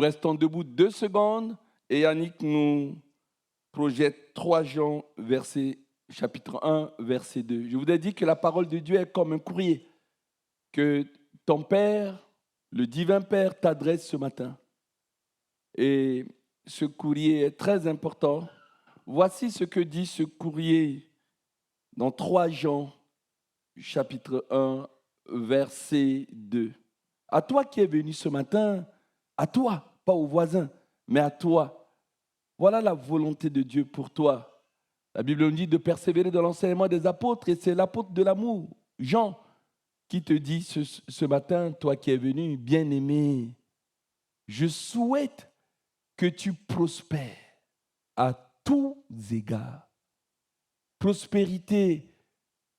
Nous restons debout 2 secondes et Yannick nous projette 3 Jean, chapitre 1, verset 2. Je vous ai dit que la parole de Dieu est comme un courrier que ton Père, le divin Père, t'adresse ce matin. Et ce courrier est très important. Voici ce que dit ce courrier dans 3 Jean, chapitre 1, verset 2. À toi qui es venu ce matin, à toi, pas aux voisins, mais à toi. Voilà la volonté de Dieu pour toi. La Bible nous dit de persévérer dans l'enseignement des apôtres, et c'est l'apôtre de l'amour, Jean, qui te dit ce matin, toi qui es venu, bien-aimé, je souhaite que tu prospères à tous égards. Prospérité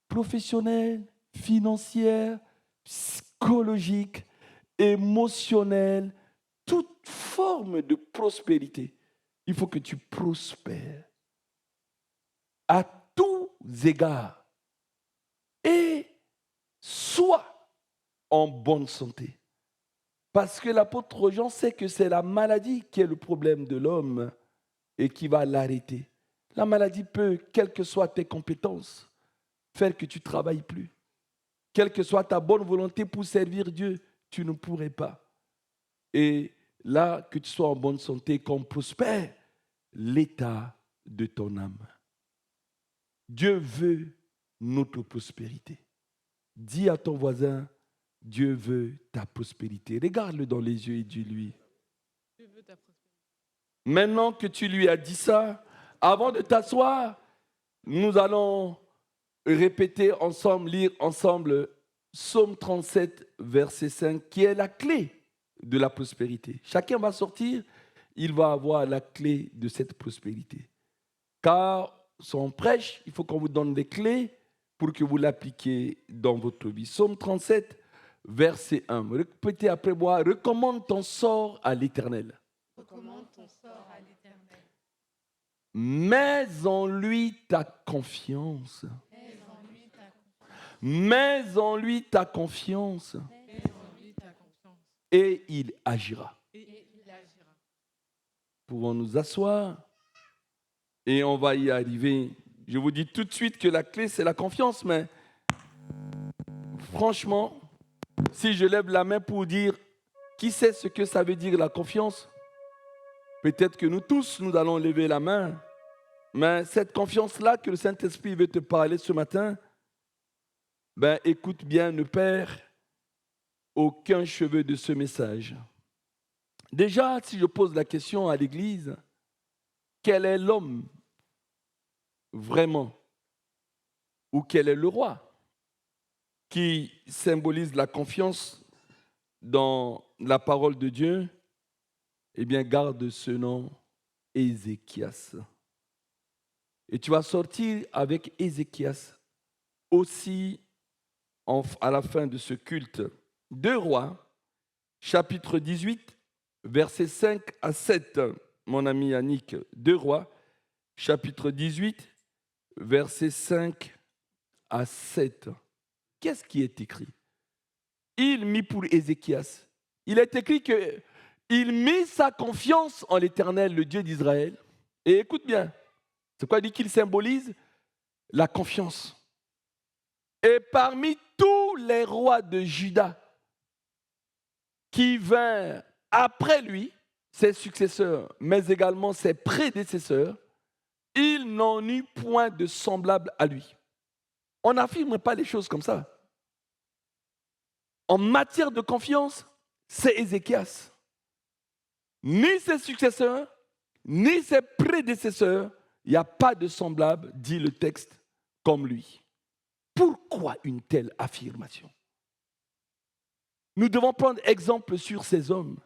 professionnelle, financière, psychologique, émotionnelle, toute forme de prospérité. Il faut que tu prospères à tous égards et sois en bonne santé. Parce que l'apôtre Jean sait que c'est la maladie qui est le problème de l'homme et qui va l'arrêter. La maladie peut, quelles que soient tes compétences, faire que tu ne travailles plus. Quelle que soit ta bonne volonté pour servir Dieu, tu ne pourrais pas. Et là, que tu sois en bonne santé, qu'on prospère l'état de ton âme. Dieu veut notre prospérité. Dis à ton voisin, Dieu veut ta prospérité. Regarde-le dans les yeux et dis-lui. Dieu veut ta prospérité. Maintenant que tu lui as dit ça, avant de t'asseoir, nous allons répéter ensemble, lire ensemble Psaume 37, verset 5, qui est la clé de la prospérité. Chacun va sortir, il va avoir la clé de cette prospérité. Car son prêche, il faut qu'on vous donne des clés pour que vous l'appliquiez dans votre vie. Psaume 37, verset 1. Répétez après moi, recommande ton sort à l'Éternel. Recommande ton sort à l'Éternel. Mets en lui ta confiance. Mets en lui ta confiance. Et il agira. Pouvons nous asseoir et on va y arriver. Je vous dis tout de suite que la clé, c'est la confiance, mais franchement, si je lève la main pour dire qui sait ce que ça veut dire la confiance, peut-être que nous tous, nous allons lever la main, mais cette confiance-là que le Saint-Esprit veut te parler ce matin, ben écoute bien, ne perds aucun cheveu de ce message. Déjà, si je pose la question à l'Église, quel est l'homme vraiment ou quel est le roi qui symbolise la confiance dans la parole de Dieu? Eh bien, garde ce nom, Ézéchias. Et tu vas sortir avec Ézéchias aussi à la fin de ce culte. 2 Rois, chapitre 18, versets 5 à 7. Mon ami Yannick, 2 Rois, chapitre 18, versets 5 à 7. Qu'est-ce qui est écrit? Il mit pour Ézéchias. Il est écrit qu'il mit sa confiance en l'Éternel, le Dieu d'Israël. Et écoute bien, c'est quoi il dit qu'il symbolise? La confiance. Et parmi tous les rois de Juda qui vinrent après lui, ses successeurs, mais également ses prédécesseurs, il n'en eut point de semblable à lui. On n'affirme pas les choses comme ça. En matière de confiance, c'est Ézéchias. Ni ses successeurs, ni ses prédécesseurs, il n'y a pas de semblable, dit le texte, comme lui. Pourquoi une telle affirmation? Nous devons prendre exemple sur ces hommes.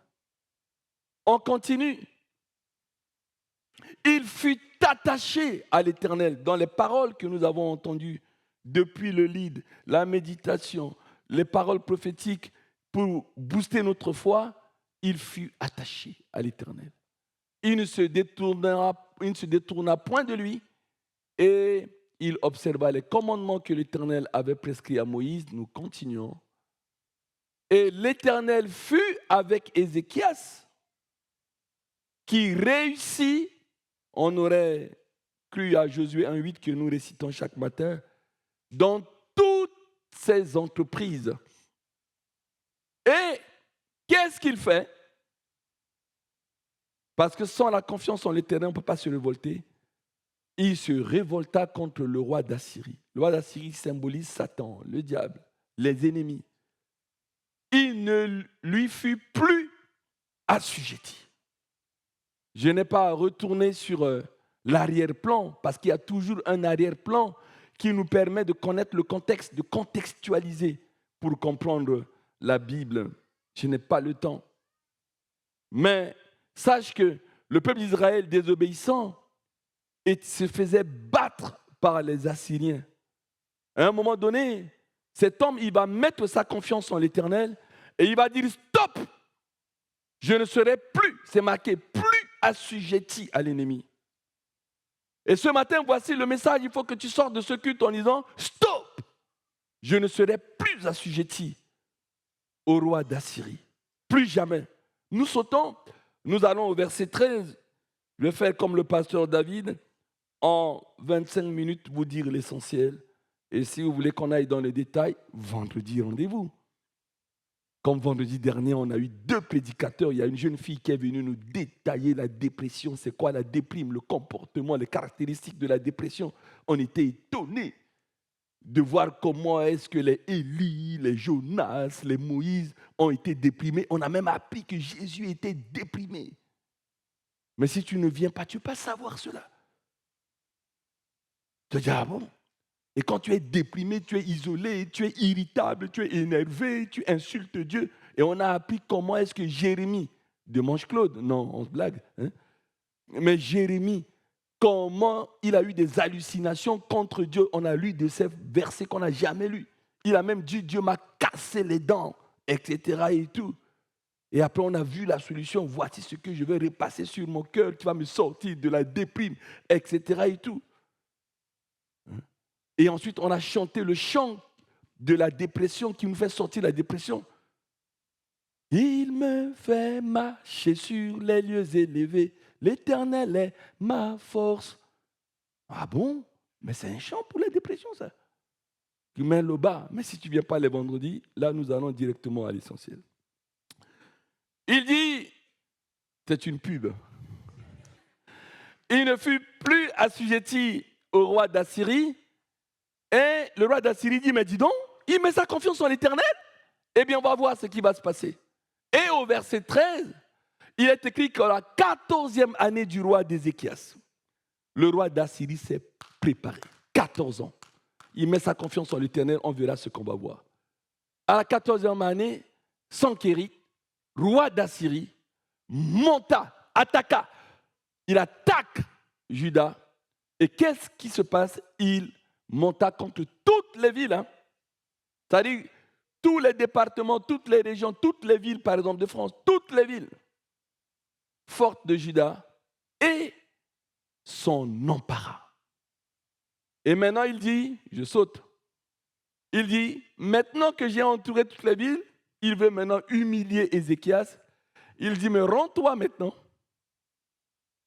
On continue. Il fut attaché à l'Éternel dans les paroles que nous avons entendues depuis le lead, la méditation, les paroles prophétiques pour booster notre foi. Il fut attaché à l'Éternel. Il ne se détourna point de lui et il observa les commandements que l'Éternel avait prescrits à Moïse. Nous continuons. Et l'Éternel fut avec Ézéchias qui réussit, on aurait cru à Josué 1,8 que nous récitons chaque matin, dans toutes ses entreprises. Et qu'est-ce qu'il fait? Parce que sans la confiance en l'Éternel, on ne peut pas se révolter. Il se révolta contre le roi d'Assyrie. Le roi d'Assyrie symbolise Satan, le diable, les ennemis. Il ne lui fut plus assujetti. Je n'ai pas à retourner sur l'arrière-plan, parce qu'il y a toujours un arrière-plan qui nous permet de connaître le contexte, de contextualiser pour comprendre la Bible. Je n'ai pas le temps. Mais sache que le peuple d'Israël désobéissant se faisait battre par les Assyriens. À un moment donné, cet homme, il va mettre sa confiance en l'Éternel et il va dire stop, je ne serai plus, c'est marqué, plus assujetti à l'ennemi. Et ce matin, voici le message, il faut que tu sortes de ce culte en disant stop, je ne serai plus assujetti au roi d'Assyrie. Plus jamais. Nous sautons, nous allons au verset 13. Je vais faire comme le pasteur David, en 25 minutes vous dire l'essentiel. Et si vous voulez qu'on aille dans les détails, vendredi, rendez-vous. Comme vendredi dernier, on a eu 2 prédicateurs. Il y a une jeune fille qui est venue nous détailler la dépression. C'est quoi la déprime, le comportement, les caractéristiques de la dépression. On était étonnés de voir comment est-ce que les Élie, les Jonas, les Moïse ont été déprimés. On a même appris que Jésus était déprimé. Mais si tu ne viens pas, tu ne peux pas savoir cela. Tu te dis, ah bon? Et quand tu es déprimé, tu es isolé, tu es irritable, tu es énervé, tu insultes Dieu. Et on a appris comment est-ce que Jérémie, de Manche-Claude, non, on se blague, hein? Mais Jérémie, comment il a eu des hallucinations contre Dieu. On a lu de ces versets qu'on n'a jamais lus. Il a même dit, Dieu m'a cassé les dents, etc. et tout. Et après, on a vu la solution. Voici ce que je vais repasser sur mon cœur qui va me sortir de la déprime, etc. et tout. Et ensuite, on a chanté le chant de la dépression qui nous fait sortir de la dépression. Il me fait marcher sur les lieux élevés. L'Éternel est ma force. Ah bon? Mais c'est un chant pour la dépression, ça. Tu mets le bas. Mais si tu ne viens pas les vendredis, là, nous allons directement à l'essentiel. Il dit, c'est une pub. Il ne fut plus assujetti au roi d'Assyrie. Et le roi d'Assyrie dit, mais dis donc, il met sa confiance en l'Éternel. Eh bien, on va voir ce qui va se passer. Et au verset 13, il est écrit qu'à la 14e année du roi d'Ézéchias, le roi d'Assyrie s'est préparé. 14 ans. Il met sa confiance en l'Éternel, on verra ce qu'on va voir. À la 14e année, Sanchérib, roi d'Assyrie, monta, attaqua. Il attaque Juda. Et qu'est-ce qui se passe? Il monta contre toutes les villes. Hein. C'est-à-dire tous les départements, toutes les régions, toutes les villes, par exemple, de France, toutes les villes fortes de Juda et s'en empara. Et maintenant, il dit, je saute, il dit, maintenant que j'ai entouré toutes les villes, il veut maintenant humilier Ézéchias. Il dit, mais rends-toi maintenant.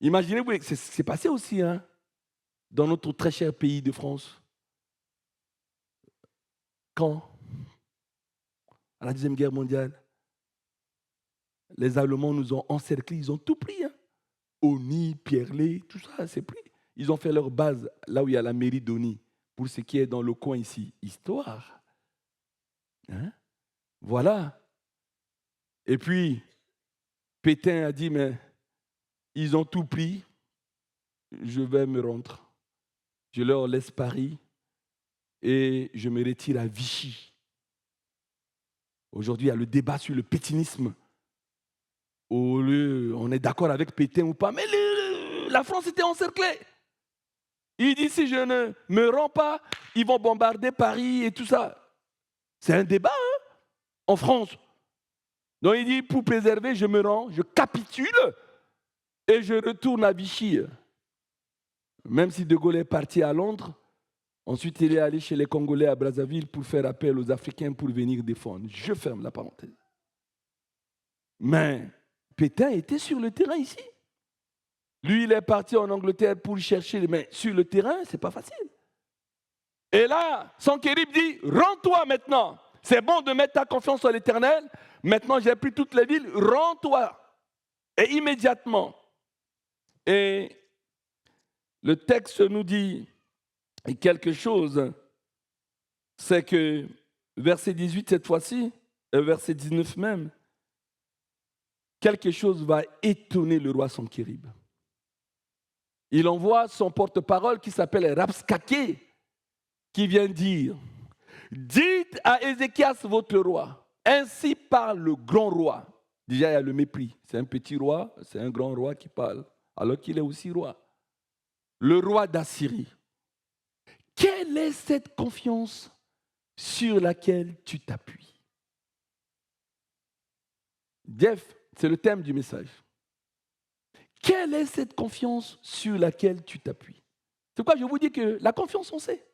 Imaginez-vous, c'est passé aussi hein, dans notre très cher pays de France. Quand? À la Deuxième Guerre mondiale, les Allemands nous ont encerclés, ils ont tout pris. Hein. Oni, Pierrelet, tout ça, c'est pris. Ils ont fait leur base là où il y a la mairie d'Oni, pour ce qui est dans le coin ici. Histoire. Hein? Voilà. Et puis, Pétain a dit, mais ils ont tout pris, je vais me rendre. Je leur laisse Paris et je me retire à Vichy. Aujourd'hui, il y a le débat sur le pétainisme. On est d'accord avec Pétain ou pas, mais la France était encerclée. Il dit, si je ne me rends pas, ils vont bombarder Paris et tout ça. C'est un débat hein, en France. Donc il dit, pour préserver, je me rends, je capitule et je retourne à Vichy. Même si De Gaulle est parti à Londres, ensuite il est allé chez les Congolais à Brazzaville pour faire appel aux Africains pour venir défendre. Je ferme la parenthèse. Mais Pétain était sur le terrain ici. Lui, il est parti en Angleterre pour chercher, mais sur le terrain, ce n'est pas facile. Et là, Sankérib dit, rends-toi maintenant. C'est bon de mettre ta confiance en l'Éternel. Maintenant, j'ai pris toutes les villes, rends-toi. Et immédiatement. Et le texte nous dit quelque chose, c'est que verset 18 cette fois-ci, verset 19 même, quelque chose va étonner le roi Sankérib. Il envoie son porte-parole qui s'appelle Rabskaké, qui vient dire, dites à Ézéchias votre roi, ainsi parle le grand roi. Déjà il y a le mépris, c'est un petit roi, c'est un grand roi qui parle, alors qu'il est aussi roi. Le roi d'Assyrie. Quelle est cette confiance sur laquelle tu t'appuies? Jeff, c'est le thème du message. Quelle est cette confiance sur laquelle tu t'appuies? C'est pourquoi je vous dis que la confiance, on sait.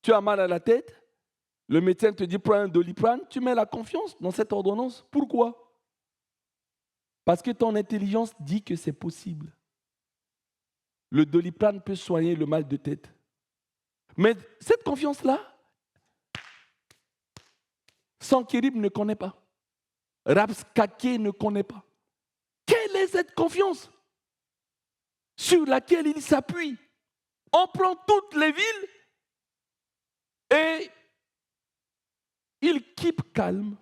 Tu as mal à la tête, le médecin te dit prends un Doliprane, tu mets la confiance dans cette ordonnance. Pourquoi? Parce que ton intelligence dit que c'est possible. Le Doliprane peut soigner le mal de tête. Mais cette confiance-là, Sankérib ne connaît pas. Rabskaké ne connaît pas. Quelle est cette confiance sur laquelle il s'appuie? On prend toutes les villes et il keep calme.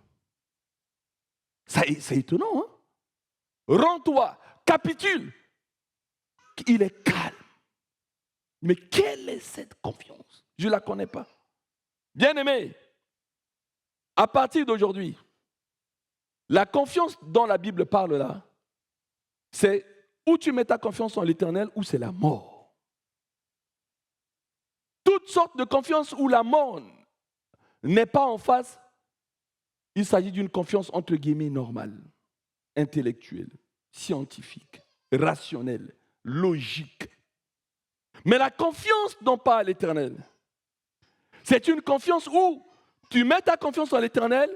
C'est étonnant, hein? Rends-toi, capitule. Il est calme. Mais quelle est cette confiance? Je ne la connais pas. Bien-aimé, à partir d'aujourd'hui, la confiance dont la Bible parle là, c'est où tu mets ta confiance en l'Éternel ou c'est la mort. Toutes sortes de confiance où la mort n'est pas en face, il s'agit d'une confiance entre guillemets normale, intellectuelle, scientifique, rationnelle, logique. Mais la confiance dont parle l'Éternel, c'est une confiance où tu mets ta confiance en l'Éternel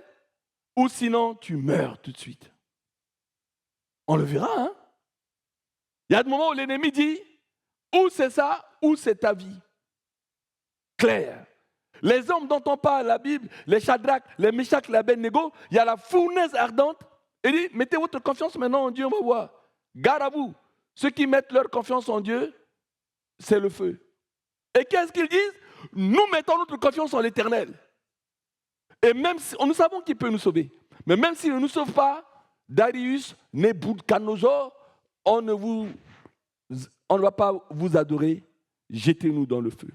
ou sinon tu meurs tout de suite. On le verra, hein? Il y a des moments où l'ennemi dit, ou c'est ça, ou c'est ta vie. Clair. Les hommes dont on parle, la Bible, les Shadrach, les Meshach, les Abednego, il y a la fournaise ardente. Il dit, mettez votre confiance maintenant en Dieu, on va voir. Gare à vous. Ceux qui mettent leur confiance en Dieu, c'est le feu. Et qu'est-ce qu'ils disent? Nous mettons notre confiance en l'Éternel. Et même si, nous savons qu'il peut nous sauver. Mais même s'il ne nous sauve pas, Darius, Nebuchadnezzar, on ne va pas vous adorer, jetez-nous dans le feu.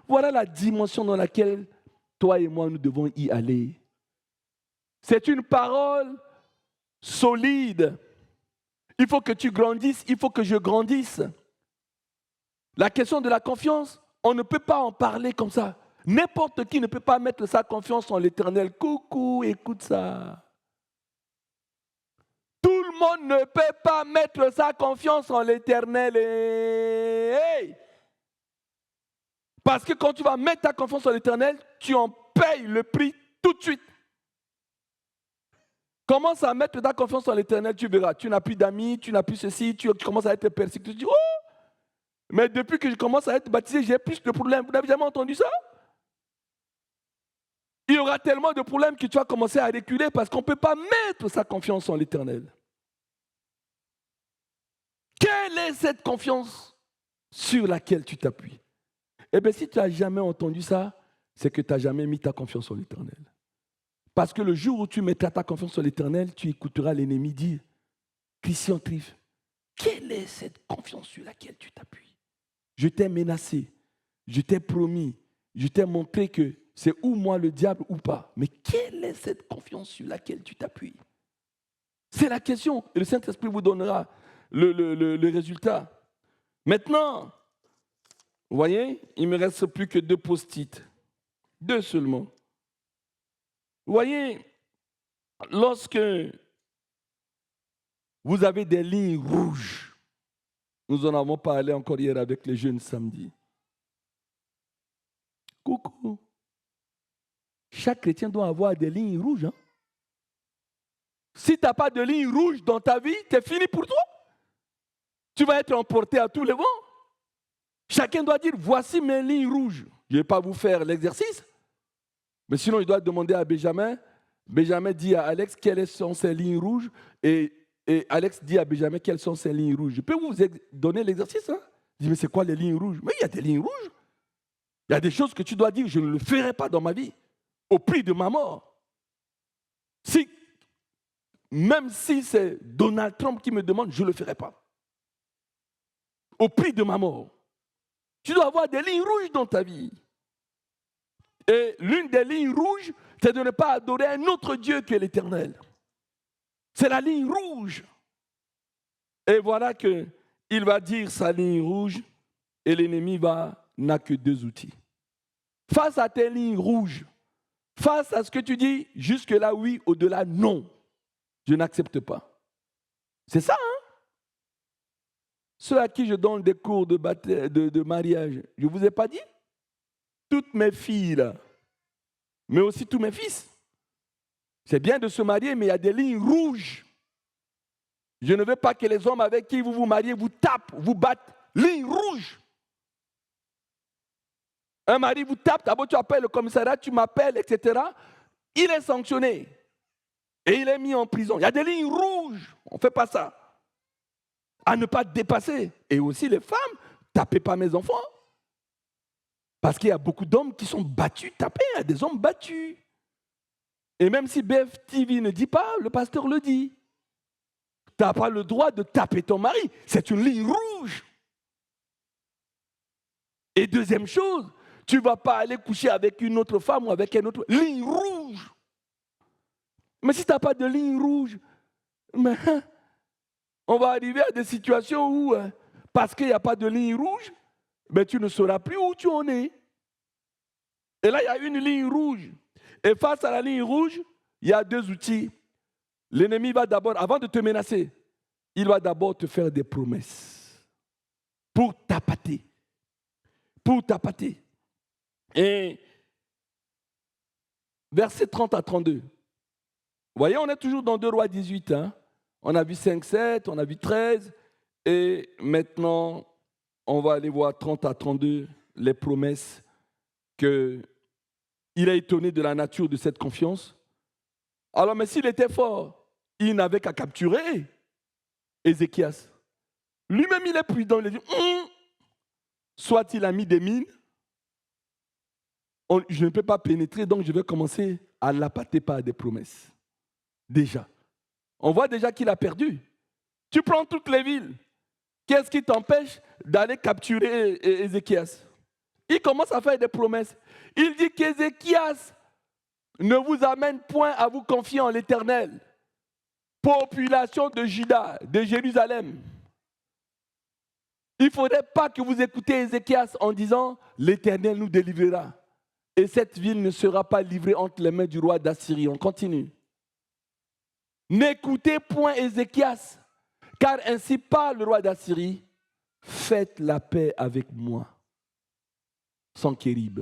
Voilà la dimension dans laquelle toi et moi, nous devons y aller. C'est une parole solide. Il faut que tu grandisses, il faut que je grandisse. La question de la confiance, on ne peut pas en parler comme ça. N'importe qui ne peut pas mettre sa confiance en l'Éternel. Coucou, écoute ça. Tout le monde ne peut pas mettre sa confiance en l'Éternel. Hey! Parce que quand tu vas mettre ta confiance en l'Éternel, tu en payes le prix tout de suite. Commence à mettre ta confiance en l'Éternel, tu verras. Tu n'as plus d'amis, tu n'as plus ceci, tu commences à être persécuté. Tu dis, oh! Mais depuis que je commence à être baptisé, j'ai plus de problèmes. Vous n'avez jamais entendu ça? Il y aura tellement de problèmes que tu vas commencer à reculer parce qu'on ne peut pas mettre sa confiance en l'Éternel. Quelle est cette confiance sur laquelle tu t'appuies? Eh bien, si tu n'as jamais entendu ça, c'est que tu n'as jamais mis ta confiance en l'Éternel. Parce que le jour où tu mettras ta confiance en l'Éternel, tu écouteras l'ennemi dire, Christian Triff, quelle est cette confiance sur laquelle tu t'appuies? Je t'ai menacé, je t'ai promis, je t'ai montré que c'est ou moi le diable ou pas. Mais quelle est cette confiance sur laquelle tu t'appuies? C'est la question. Et le Saint-Esprit vous donnera le résultat. Maintenant, vous voyez, il ne me reste plus que 2 post-it. 2 seulement. Vous voyez, lorsque vous avez des lignes rouges, nous en avons parlé encore hier avec les jeunes samedi. Coucou. Chaque chrétien doit avoir des lignes rouges. Hein? Si tu n'as pas de lignes rouges dans ta vie, tu es fini pour toi. tu vas être emporté à tous les vents. Chacun doit dire, voici mes lignes rouges. Je ne vais pas vous faire l'exercice, mais sinon il doit demander à Benjamin. Benjamin dit à Alex quelles sont ses lignes rouges et Alex dit à Benjamin quelles sont ses lignes rouges. Je peux vous donner l'exercice, hein? Je dis, mais c'est quoi les lignes rouges? Mais il y a des lignes rouges. Il y a des choses que tu dois dire, je ne le ferai pas dans ma vie, au prix de ma mort. Même si c'est Donald Trump qui me demande, je ne le ferai pas. Au prix de ma mort. Tu dois avoir des lignes rouges dans ta vie. Et l'une des lignes rouges, c'est de ne pas adorer un autre Dieu que l'Éternel. C'est la ligne rouge. Et voilà qu'il va dire sa ligne rouge et l'ennemi n'a que deux outils. Face à tes lignes rouges, face à ce que tu dis, jusque-là oui, au-delà non. Je n'accepte pas. C'est ça, hein? Ceux à qui je donne des cours de mariage, je ne vous ai pas dit? Toutes mes filles, là, mais aussi tous mes fils. C'est bien de se marier, mais il y a des lignes rouges. Je ne veux pas que les hommes avec qui vous vous mariez vous tapent, vous battent. Ligne rouge. Un mari vous tape, d'abord tu appelles le commissariat, tu m'appelles, etc. Il est sanctionné. Et il est mis en prison. Il y a des lignes rouges. On ne fait pas ça. À ne pas dépasser. Et aussi les femmes, tapez pas mes enfants. Parce qu'il y a beaucoup d'hommes qui sont battus, tapés, il y a des hommes battus. Et même si BFTV ne dit pas, le pasteur le dit. Tu n'as pas le droit de taper ton mari. C'est une ligne rouge. Et deuxième chose, tu ne vas pas aller coucher avec une autre femme ou avec un autre. Ligne rouge. Mais si tu n'as pas de ligne rouge, on va arriver à des situations où, parce qu'il n'y a pas de ligne rouge, mais tu ne sauras plus où tu en es. Et là, il y a une ligne rouge. Et face à la ligne rouge, il y a deux outils. L'ennemi va d'abord, avant de te menacer, il va d'abord te faire des promesses pour t'appâter. Pour t'appâter. Et versets 30 à 32. Vous voyez, on est toujours dans 2 Rois 18. Hein? On a vu 5, 7, on a vu 13. Et maintenant, on va aller voir 30 à 32, les promesses qu'il a étonné de la nature de cette confiance. Alors, mais s'il était fort, il n'avait qu'à capturer Ézéchias. Lui-même, il est prudent. Il a dit, soit il a mis des mines, je ne peux pas pénétrer, donc je vais commencer à l'appâter par des promesses. Déjà. On voit déjà qu'il a perdu. Tu prends toutes les villes. Qu'est-ce qui t'empêche d'aller capturer Ézéchias? Il commence à faire des promesses. Il dit qu'Ézéchias ne vous amène point à vous confier en l'Éternel. Population de Juda, de Jérusalem. Il ne faudrait pas que vous écoutiez Ézéchias en disant « L'Éternel nous délivrera. Et cette ville ne sera pas livrée entre les mains du roi d'Assyrie. » On continue. N'écoutez point Ézéchias, car ainsi parle le roi d'Assyrie. Faites la paix avec moi. Senchérib.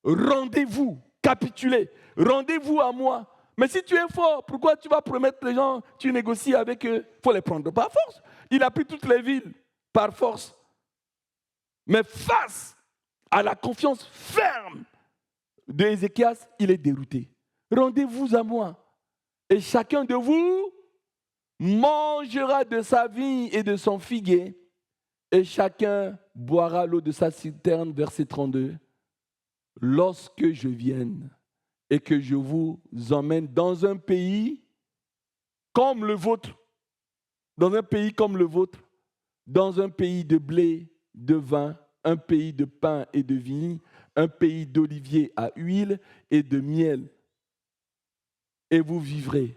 Rendez-vous, capitulez, rendez-vous à moi. Mais si tu es fort, pourquoi tu vas promettre les gens, tu négocies avec eux? Il faut les prendre par force. Il a pris toutes les villes par force. Mais face à la confiance ferme de Ézéchias, il est dérouté. Rendez-vous à moi. Et chacun de vous mangera de sa vigne et de son figuier, et chacun boira l'eau de sa citerne, verset 32. Lorsque je vienne et que je vous emmène dans un pays comme le vôtre, dans un pays comme le vôtre, dans un pays de blé, de vin, un pays de pain et de vigne, un pays d'oliviers à huile et de miel. Et vous vivrez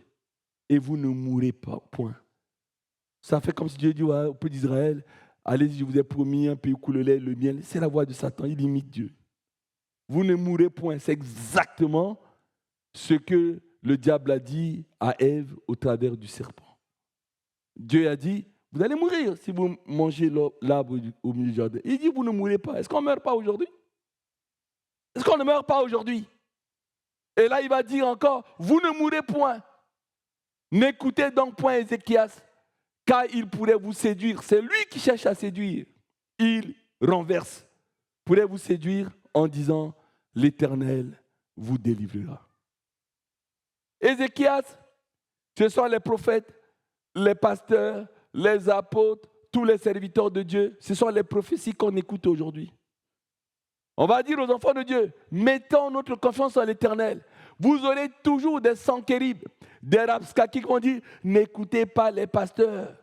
et vous ne mourrez pas, point. Ça fait comme si Dieu dit au peuple d'Israël, allez-y, je vous ai promis un pays où coule le lait et le miel. C'est la voix de Satan, il imite Dieu. Vous ne mourrez point. C'est exactement ce que le diable a dit à Ève au travers du serpent. Dieu a dit, vous allez mourir si vous mangez l'arbre au milieu du jardin. Il dit, vous ne mourrez pas. Est-ce qu'on ne meurt pas aujourd'hui? Est-ce qu'on ne meurt pas aujourd'hui? Et là, il va dire encore, vous ne mourrez point. N'écoutez donc point Ézéchias, car il pourrait vous séduire. C'est lui qui cherche à séduire. Il renverse. Pourrait vous séduire en disant, l'Éternel vous délivrera. Ézéchias, ce sont les prophètes, les pasteurs, les apôtres, tous les serviteurs de Dieu. Ce sont les prophéties qu'on écoute aujourd'hui. On va dire aux enfants de Dieu, mettons notre confiance en l'Éternel. Vous aurez toujours des Sankérib, des Rapskaki qui vont dire, n'écoutez pas les pasteurs.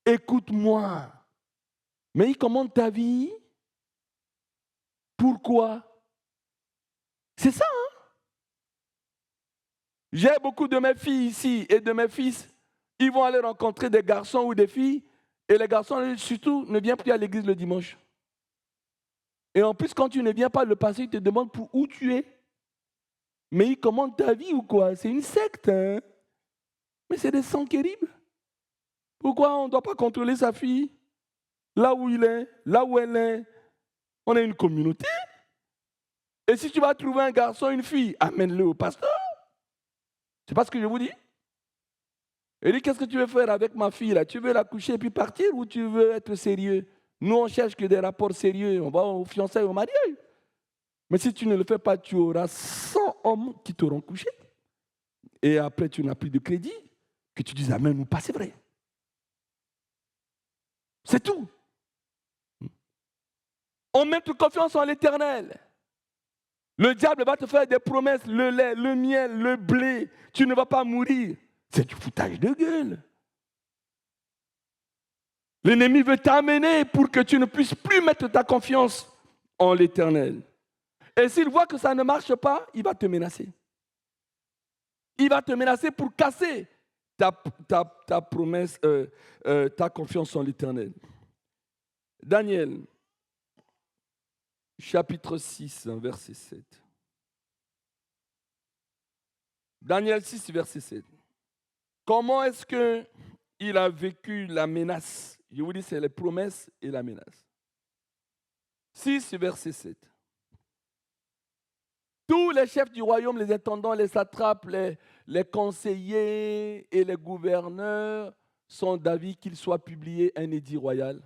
Écoute-moi. Mais ils commandent ta vie. Pourquoi? C'est ça, hein? J'ai beaucoup de mes filles ici et de mes fils. Ils vont aller rencontrer des garçons ou des filles. Et les garçons, surtout, ne viennent plus à l'église le dimanche. Et en plus, quand tu ne viens pas, le pasteur te demande pour où tu es. Mais il commande ta vie ou quoi? C'est une secte, hein? Mais c'est des Sankérib. Pourquoi on ne doit pas contrôler sa fille? Là où il est, là où elle est. On est une communauté. Et si tu vas trouver un garçon, une fille, amène-le au pasteur. C'est pas ce que je vous dis? Il dit, qu'est-ce que tu veux faire avec ma fille là? Tu veux la coucher et puis partir ou tu veux être sérieux? Nous, on cherche que des rapports sérieux. On va aux fiançailles, au mariage. Mais si tu ne le fais pas, tu auras 100 hommes qui t'auront couché. Et après, tu n'as plus de crédit. Que tu dises amen ou pas, c'est vrai. C'est tout. On met toute confiance en l'Éternel. Le diable va te faire des promesses, le lait, le miel, le blé. Tu ne vas pas mourir. C'est du foutage de gueule. L'ennemi veut t'amener pour que tu ne puisses plus mettre ta confiance en l'Éternel. Et s'il voit que ça ne marche pas, il va te menacer. Il va te menacer pour casser ta promesse, ta confiance en l'Éternel. Daniel, chapitre 6, verset 7. Daniel 6, verset 7. Comment est-ce qu'il a vécu la menace? Je vous dis, c'est les promesses et la menace. 6, verset 7. Tous les chefs du royaume, les intendants, les satrapes, les conseillers et les gouverneurs sont d'avis qu'il soit publié un édit royal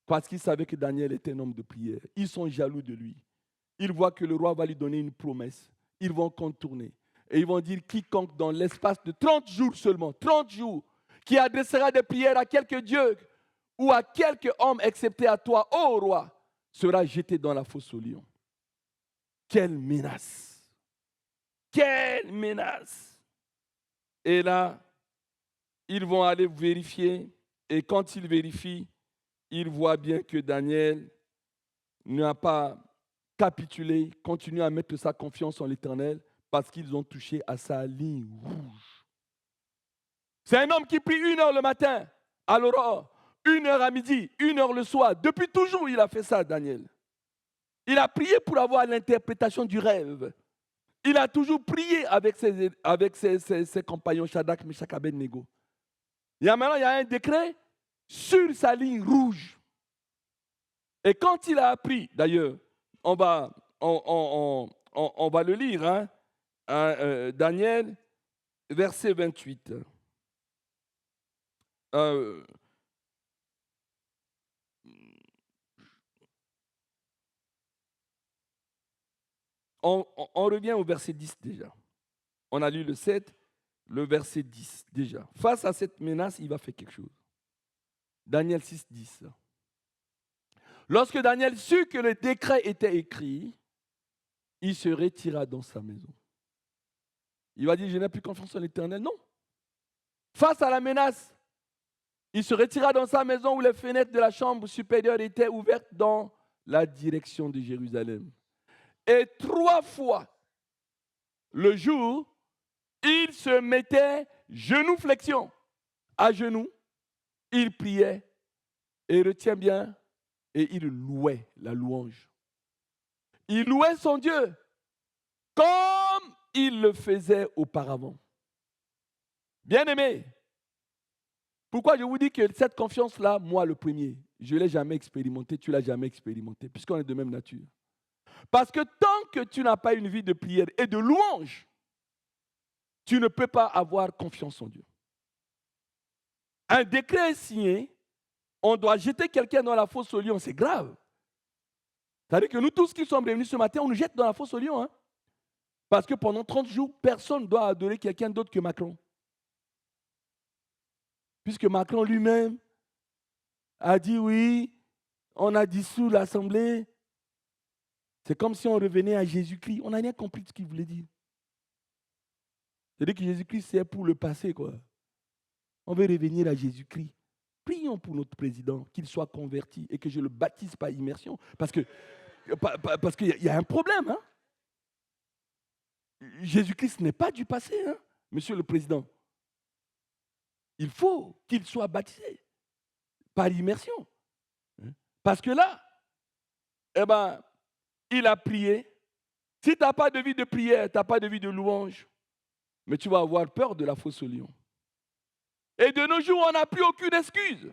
parce qu'ils savaient que Daniel était un homme de prière. Ils sont jaloux de lui. Ils voient que le roi va lui donner une promesse. Ils vont contourner. Et ils vont dire, quiconque dans l'espace de 30 jours seulement, 30 jours, qui adressera des prières à quelque dieu ou à quelque homme excepté à toi, ô roi, sera jeté dans la fosse aux lions. Quelle menace! Quelle menace! Et là, ils vont aller vérifier. Et quand ils vérifient, ils voient bien que Daniel n'a pas capitulé, continue à mettre sa confiance en l'Éternel parce qu'ils ont touché à sa ligne rouge. C'est un homme qui prie 1 heure le matin, à l'aurore, 1 heure à midi, 1 heure le soir. Depuis toujours, il a fait ça, Daniel. Il a prié pour avoir l'interprétation du rêve. Il a toujours prié avec ses compagnons Shadrach, Meshach, Abednego. Maintenant, il y a un décret sur sa ligne rouge. Et quand il a appris, d'ailleurs, on va le lire, hein, Daniel, verset 28. On revient au verset 10 déjà. On a lu le 7, le verset 10 déjà. Face à cette menace, il va faire quelque chose. Daniel 6, 10. Lorsque Daniel sut que le décret était écrit, il se retira dans sa maison. Il va dire, je n'ai plus confiance en l'Éternel. Non. Face à la menace, il se retira dans sa maison où les fenêtres de la chambre supérieure étaient ouvertes dans la direction de Jérusalem. Et 3 fois le jour, il se mettait genuflexion, à genoux, il priait et retiens bien, et il louait la louange. Il louait son Dieu comme il le faisait auparavant. Bien-aimé, pourquoi je vous dis que cette confiance-là, moi le premier, je ne l'ai jamais expérimenté, tu ne l'as jamais expérimenté, puisqu'on est de même nature. Parce que tant que tu n'as pas une vie de prière et de louange, tu ne peux pas avoir confiance en Dieu. un décret est signé, on doit jeter quelqu'un dans la fosse au lion, c'est grave. C'est-à-dire que nous tous qui sommes réunis ce matin, on nous jette dans la fosse au lion. Hein? Parce que pendant 30 jours, personne ne doit adorer quelqu'un d'autre que Macron. Puisque Macron lui-même a dit oui, on a dissous l'Assemblée. C'est comme si on revenait à Jésus-Christ. On n'a rien compris de ce qu'il voulait dire. C'est-à-dire que Jésus-Christ, c'est pour le passé, quoi. On veut revenir à Jésus-Christ. Prions pour notre président, qu'il soit converti et que je le baptise par immersion. Parce qu'il y a un problème. Hein? Jésus-Christ n'est pas du passé, hein, monsieur le président. Il faut qu'il soit baptisé par immersion. Parce que là, il a prié. Si tu n'as pas de vie de prière, tu n'as pas de vie de louange, mais tu vas avoir peur de la fosse au lion. Et de nos jours, on n'a plus aucune excuse.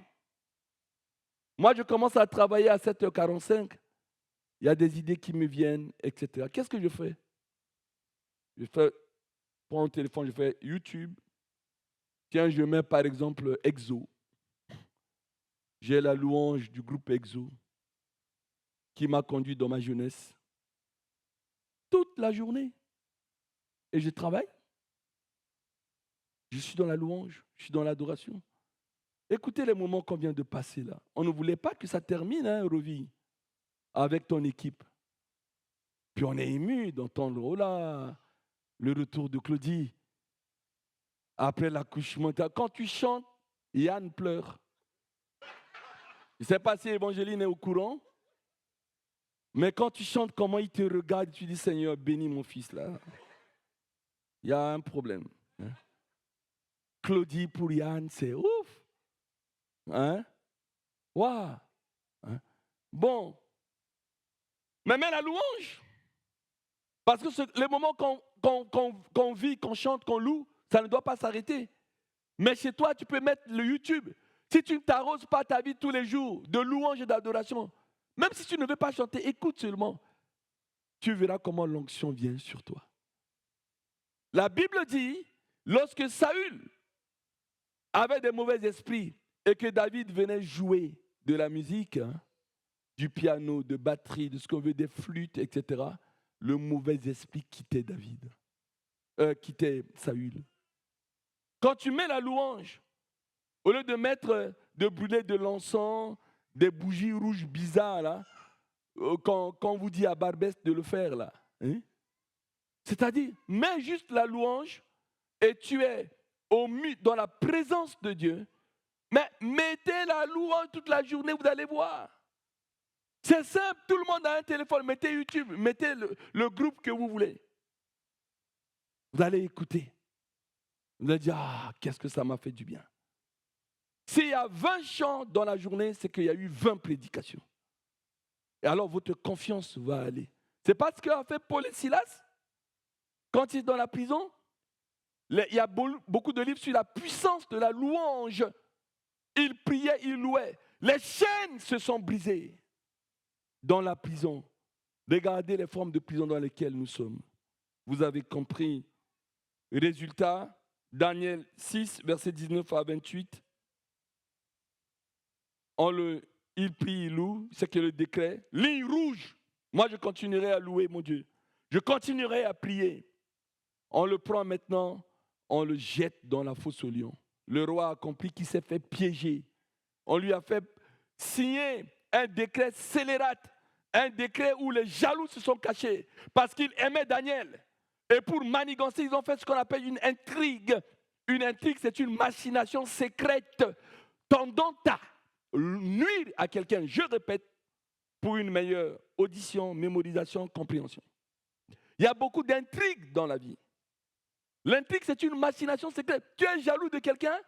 Moi, je commence à travailler à 7h45. Il y a des idées qui me viennent, etc. Qu'est-ce que je fais? Je prends mon téléphone, je fais YouTube. Tiens, je mets par exemple Exo. J'ai la louange du groupe Exo qui m'a conduit dans ma jeunesse toute la journée. Et je travaille. Je suis dans la louange, je suis dans l'adoration. Écoutez les moments qu'on vient de passer là. On ne voulait pas que ça termine, hein, Rovi, avec ton équipe. Puis on est ému d'entendre, oh là, le retour de Claudie. Après l'accouchement, quand tu chantes, Yann pleure. Je ne sais pas si Évangéline est au courant, mais quand tu chantes, comment il te regarde, tu dis, Seigneur, bénis mon fils là. Il y a un problème. Hein? Claudie pour Yann, c'est ouf. Hein? Waouh! Hein? Bon. Mais mets la louange. Parce que les moments qu'on vit, qu'on chante, qu'on loue, ça ne doit pas s'arrêter. Mais chez toi, tu peux mettre le YouTube. Si tu ne t'arroses pas ta vie tous les jours de louange et d'adoration, même si tu ne veux pas chanter, écoute seulement. Tu verras comment l'onction vient sur toi. La Bible dit, lorsque Saül avait des mauvais esprits et que David venait jouer de la musique, hein, du piano, de batterie, de ce qu'on veut, des flûtes, etc., le mauvais esprit quittait quittait Saül. Quand tu mets la louange, au lieu de brûler de l'encens, des bougies rouges bizarres, là, quand on vous dit à Barbès de le faire, là, hein? C'est-à-dire, mets juste la louange et tu es dans la présence de Dieu, mais mettez la louange toute la journée, vous allez voir. C'est simple, tout le monde a un téléphone, mettez YouTube, mettez le groupe que vous voulez. Vous allez écouter. Vous allez dire, ah, qu'est-ce que ça m'a fait du bien. S'il y a 20 chants dans la journée, c'est qu'il y a eu 20 prédications. Et alors votre confiance va aller. C'est pas ce qu'a fait Paul et Silas quand ils étaient dans la prison. Il y a beaucoup de livres sur la puissance de la louange. Ils priaient, ils louaient. Les chaînes se sont brisées dans la prison. Regardez les formes de prison dans lesquelles nous sommes. Vous avez compris. Résultat, Daniel 6, versets 19 à 28. Il prie, il loue, c'est que le décret. Ligne rouge. Moi, je continuerai à louer mon Dieu. Je continuerai à prier. On le prend maintenant, on le jette dans la fosse au lion. Le roi a compris qu'il s'est fait piéger. On lui a fait signer un décret scélérate, un décret où les jaloux se sont cachés parce qu'ils aimaient Daniel. Et pour manigancer, ils ont fait ce qu'on appelle une intrigue. Une intrigue, c'est une machination secrète tendant à nuire à quelqu'un, je répète, pour une meilleure audition, mémorisation, compréhension. Il y a beaucoup d'intrigues dans la vie. L'intrigue, c'est une machination secrète. Tu es jaloux de quelqu'un,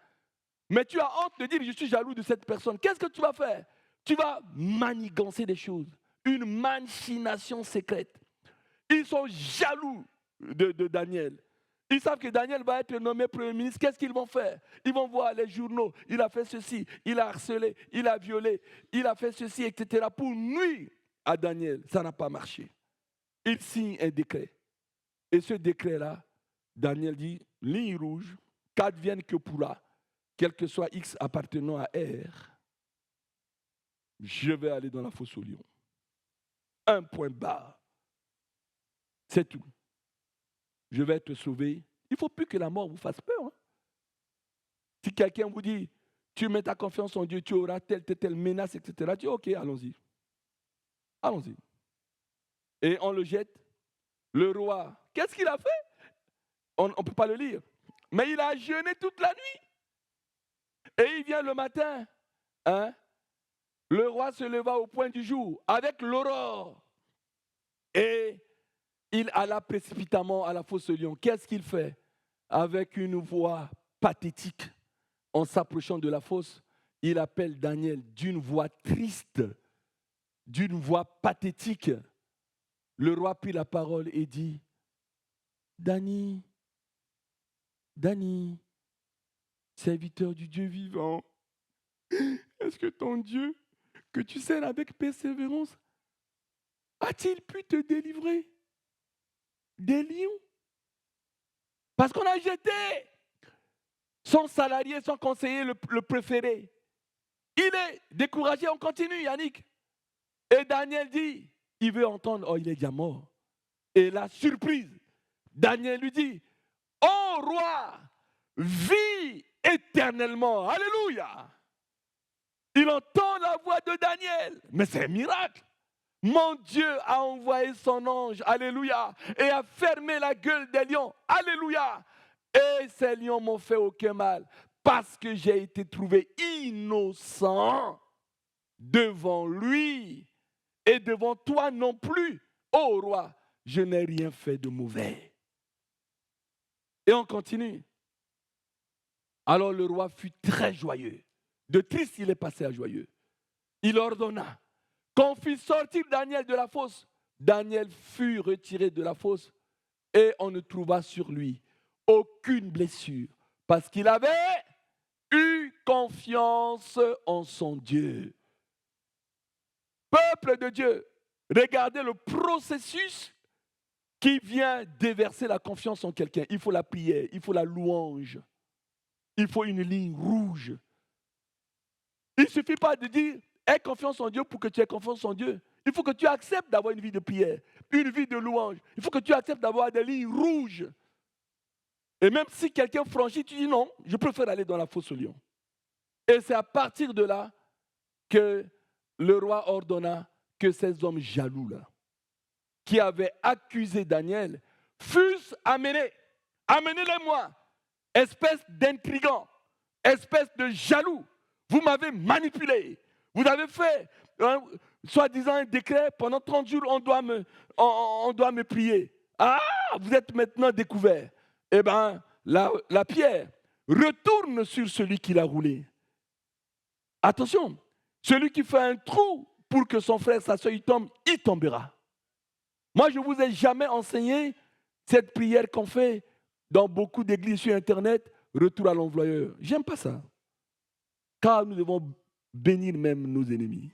mais tu as honte de dire je suis jaloux de cette personne. Qu'est-ce que tu vas faire? Tu vas manigancer des choses. Une machination secrète. Ils sont jaloux de Daniel. Ils savent que Daniel va être nommé Premier ministre. Qu'est-ce qu'ils vont faire? Ils vont voir les journaux. Il a fait ceci, il a harcelé, il a violé, il a fait ceci, etc. Pour nuire à Daniel. Ça n'a pas marché. Il signe un décret. Et ce décret-là, Daniel dit, ligne rouge, qu'advienne que pourra. quel que soit X appartenant à R, je vais aller dans la fosse au lion. Un point barre. C'est tout. Je vais te sauver. Il ne faut plus que la mort vous fasse peur. Hein. Si quelqu'un vous dit, tu mets ta confiance en Dieu, tu auras telle menace, etc. Tu dis, ok, allons-y. Allons-y. Et on le jette. Le roi, qu'est-ce qu'il a fait? On ne peut pas le lire. Mais il a jeûné toute la nuit. Et il vient le matin. Hein? Le roi se leva au point du jour avec l'aurore. Et il alla précipitamment à la fosse au lion. Qu'est-ce qu'il fait? Avec une voix pathétique, en s'approchant de la fosse, il appelle Daniel d'une voix triste, d'une voix pathétique. Le roi prit la parole et dit, Dani, serviteur du Dieu vivant, est-ce que ton Dieu, que tu sers avec persévérance, a-t-il pu te délivrer des lions? Parce qu'on a jeté son salarié, son conseiller, le préféré. Il est découragé, on continue, Yannick. Et Daniel dit, il veut entendre, oh, il est déjà mort. Et la surprise, Daniel lui dit, oh roi, vis éternellement. Alléluia. Il entend la voix de Daniel, mais c'est un miracle. Mon Dieu a envoyé son ange, alléluia, et a fermé la gueule des lions, alléluia. Et ces lions m'ont fait aucun mal, parce que j'ai été trouvé innocent devant lui et devant toi non plus, ô roi, je n'ai rien fait de mauvais. Et on continue. Alors le roi fut très joyeux. De triste, il est passé à joyeux. Il ordonna qu'on fit sortir Daniel de la fosse. Daniel fut retiré de la fosse et on ne trouva sur lui aucune blessure parce qu'il avait eu confiance en son Dieu. Peuple de Dieu, regardez le processus qui vient déverser la confiance en quelqu'un. Il faut la prière, il faut la louange, il faut une ligne rouge. Il ne suffit pas de dire « aie confiance en Dieu » pour que tu aies confiance en Dieu. Il faut que tu acceptes d'avoir une vie de prière, une vie de louange. Il faut que tu acceptes d'avoir des lignes rouges. Et même si quelqu'un franchit, tu dis non, je préfère aller dans la fosse au lion. Et c'est à partir de là que le roi ordonna que ces hommes jaloux-là, qui avaient accusé Daniel, fussent amenés. Amenez-les-moi, espèce d'intrigants, espèce de jaloux. Vous m'avez manipulé. Vous avez fait, soi-disant, un décret, pendant 30 jours, on doit me prier. Ah, vous êtes maintenant découvert. Eh bien, la pierre retourne sur celui qui l'a roulé. Attention, celui qui fait un trou pour que son frère, sa soeur, il tombe, il tombera. Moi, je ne vous ai jamais enseigné cette prière qu'on fait dans beaucoup d'églises sur Internet, retour à l'envoyeur. J'aime pas ça. Car nous devons bénir même nos ennemis.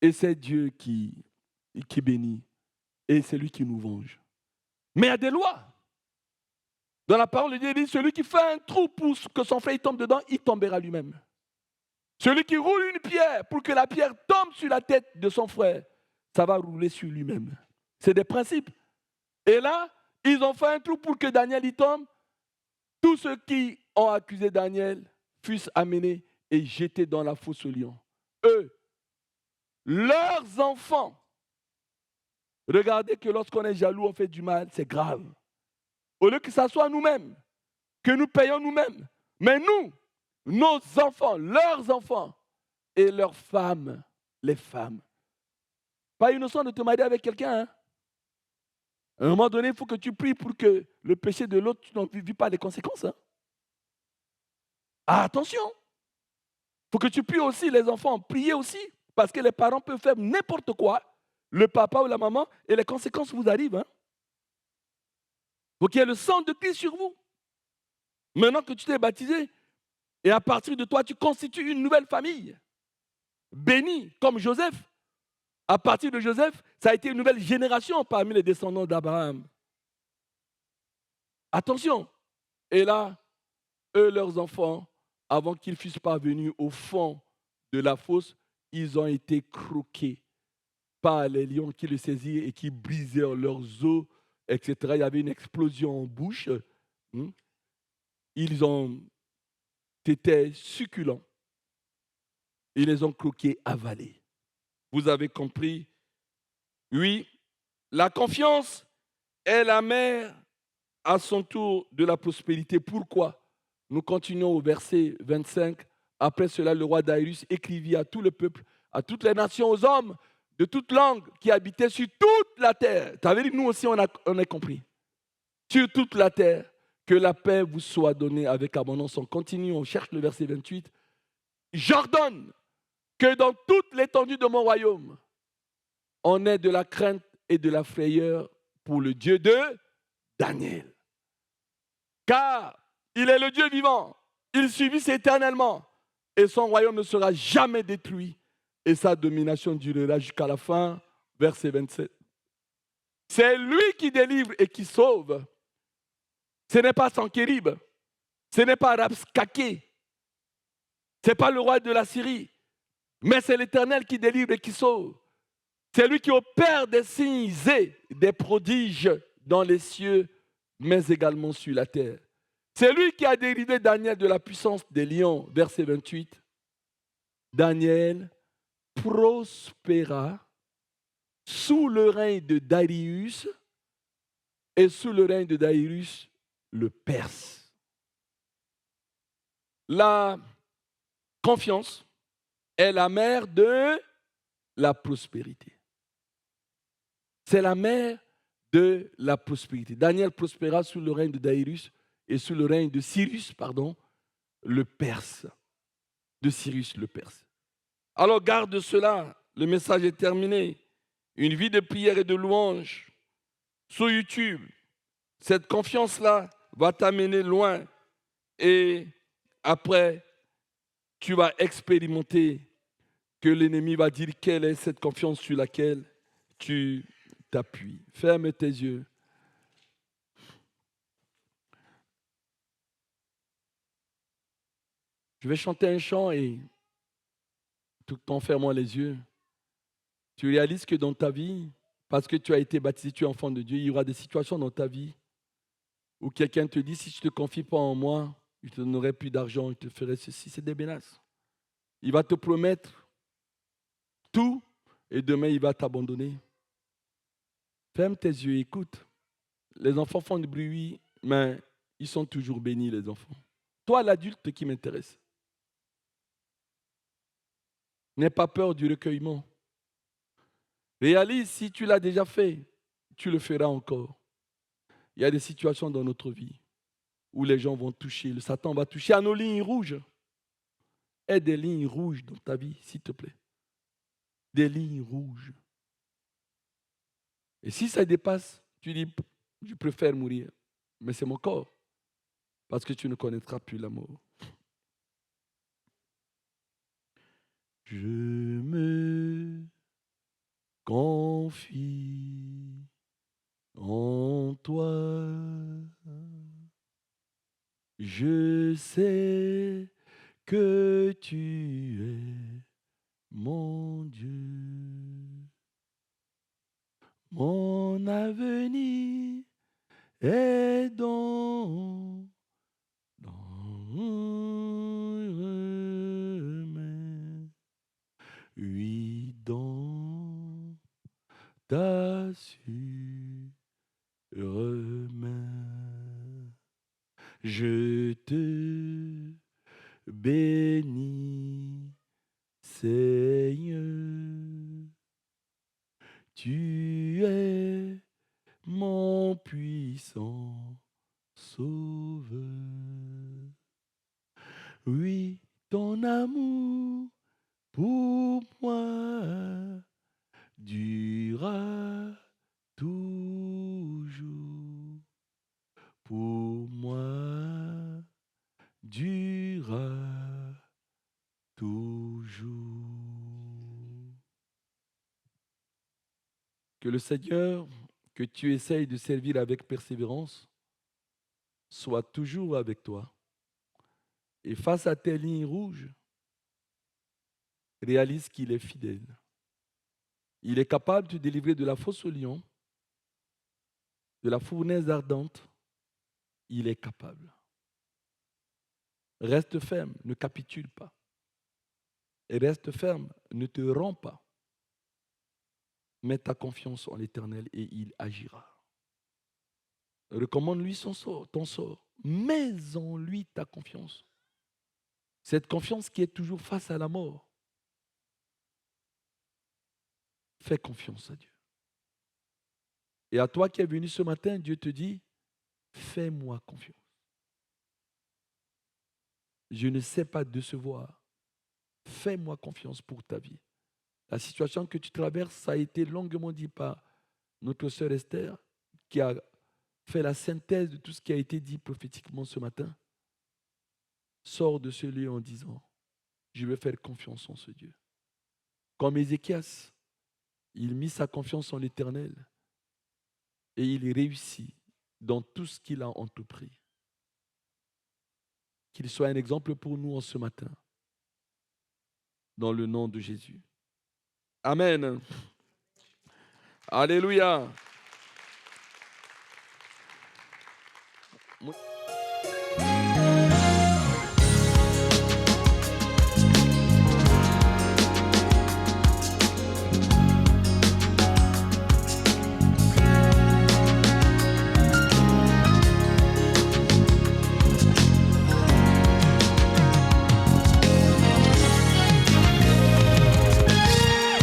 Et c'est Dieu qui bénit. Et c'est lui qui nous venge. Mais il y a des lois. Dans la parole de Dieu, il dit, celui qui fait un trou pour que son frère tombe dedans, il tombera lui-même. Celui qui roule une pierre pour que la pierre tombe sur la tête de son frère, ça va rouler sur lui-même. C'est des principes. Et là, ils ont fait un trou pour que Daniel y tombe. Tous ceux qui ont accusé Daniel fussent amenés et jetés dans la fosse aux lions. Eux, leurs enfants. Regardez que lorsqu'on est jaloux, on fait du mal, c'est grave. Au lieu que ça soit nous-mêmes, que nous payons nous-mêmes. Mais nous, nos enfants, leurs enfants et leurs femmes, les femmes. Pas innocent de te marier avec quelqu'un. Hein? À un moment donné, il faut que tu pries pour que le péché de l'autre, tu n'en vis pas les conséquences. Hein? Ah, attention. Il faut que tu pries aussi, les enfants, priez aussi. Parce que les parents peuvent faire n'importe quoi, le papa ou la maman, et les conséquences vous arrivent. Hein? Il faut qu'il y ait le sang de Christ sur vous. Maintenant que tu t'es baptisé, et à partir de toi, tu constitues une nouvelle famille. Bénie, comme Joseph. À partir de Joseph, ça a été une nouvelle génération parmi les descendants d'Abraham. Attention. Et là, eux, leurs enfants, avant qu'ils fussent parvenus au fond de la fosse, ils ont été croqués par les lions qui les saisirent et qui brisèrent leurs os, etc. Il y avait une explosion en bouche. Ils ont été succulents. Ils les ont croqués, avalés. Vous avez compris? Oui, la confiance est la mère à son tour de la prospérité. Pourquoi? Nous continuons au verset 25. Après cela, le roi Daïrus écrivit à tout le peuple, à toutes les nations, aux hommes de toute langue qui habitaient sur toute la terre. Tu avais dit, nous aussi, on a compris. Sur toute la terre, que la paix vous soit donnée avec abondance. On continue, on cherche le verset 28. J'ordonne que dans toute l'étendue de mon royaume, on ait de la crainte et de la frayeur pour le Dieu de Daniel. Car il est le Dieu vivant, il subsiste éternellement, et son royaume ne sera jamais détruit, et sa domination durera jusqu'à la fin. Verset 27. C'est lui qui délivre et qui sauve. Ce n'est pas Sankérib, ce n'est pas Rabskaké, ce n'est pas le roi de la Syrie, mais c'est l'Éternel qui délivre et qui sauve. C'est lui qui opère des signes et des prodiges dans les cieux, mais également sur la terre. C'est lui qui a délivré Daniel de la puissance des lions. Verset 28. Daniel prospéra sous le règne de Darius et sous le règne de Darius le Perse. La confiance est la mère de la prospérité. C'est la mère de la prospérité. Daniel prospéra sous le règne de Darius et sous le règne de Cyrus, le Perse. De Cyrus le Perse. Alors garde cela, le message est terminé. Une vie de prière et de louange sur YouTube. Cette confiance-là va t'amener loin. Et après, tu vas expérimenter que l'ennemi va dire quelle est cette confiance sur laquelle tu t'appuies. Ferme tes yeux. Je vais chanter un chant et tout en fermant les yeux, tu réalises que dans ta vie, parce que tu as été baptisé, tu es enfant de Dieu, il y aura des situations dans ta vie où quelqu'un te dit, si tu ne te confies pas en moi, je te donnerai plus d'argent, je te ferai ceci. C'est des menaces. Il va te promettre tout et demain, il va t'abandonner. Ferme tes yeux, écoute. Les enfants font du bruit, mais ils sont toujours bénis, les enfants. Toi, l'adulte qui m'intéresse, n'aie pas peur du recueillement. Réalise, si tu l'as déjà fait, tu le feras encore. Il y a des situations dans notre vie où les gens vont toucher, le Satan va toucher à nos lignes rouges. Aie des lignes rouges dans ta vie, s'il te plaît. Des lignes rouges. Et si ça dépasse, tu dis, je préfère mourir. Mais c'est mon corps. Parce que tu ne connaîtras plus la mort. Je me confie en toi. Je sais que tu es mon Dieu. Mon avenir est dans main. Oui, dans ta sûre main. Je te bénis, Seigneur. Tu es mon puissant Sauveur. Oui, ton amour pour moi durera toujours. Pour moi durera toujours. Que le Seigneur que tu essayes de servir avec persévérance soit toujours avec toi Et face à tes lignes rouges, réalise qu'il est fidèle. Il est capable de te délivrer de la fosse au lion, de la fournaise ardente. Il est capable. Reste ferme, ne capitule pas. Et reste ferme, ne te rends pas. Mets ta confiance en l'Éternel et il agira. Recommande-lui ton sort. Mets en lui ta confiance. Cette confiance qui est toujours face à la mort. Fais confiance à Dieu. Et à toi qui es venu ce matin, Dieu te dit, fais-moi confiance. Je ne sais pas décevoir. Fais-moi confiance pour ta vie. La situation que tu traverses, ça a été longuement dit par notre sœur Esther, qui a fait la synthèse de tout ce qui a été dit prophétiquement ce matin. Sors de ce lieu en disant, je vais faire confiance en ce Dieu. Comme Ézéchias, il mit sa confiance en l'Éternel et il réussit dans tout ce qu'il a entrepris. Qu'il soit un exemple pour nous en ce matin. Dans le nom de Jésus. Amen. Alléluia.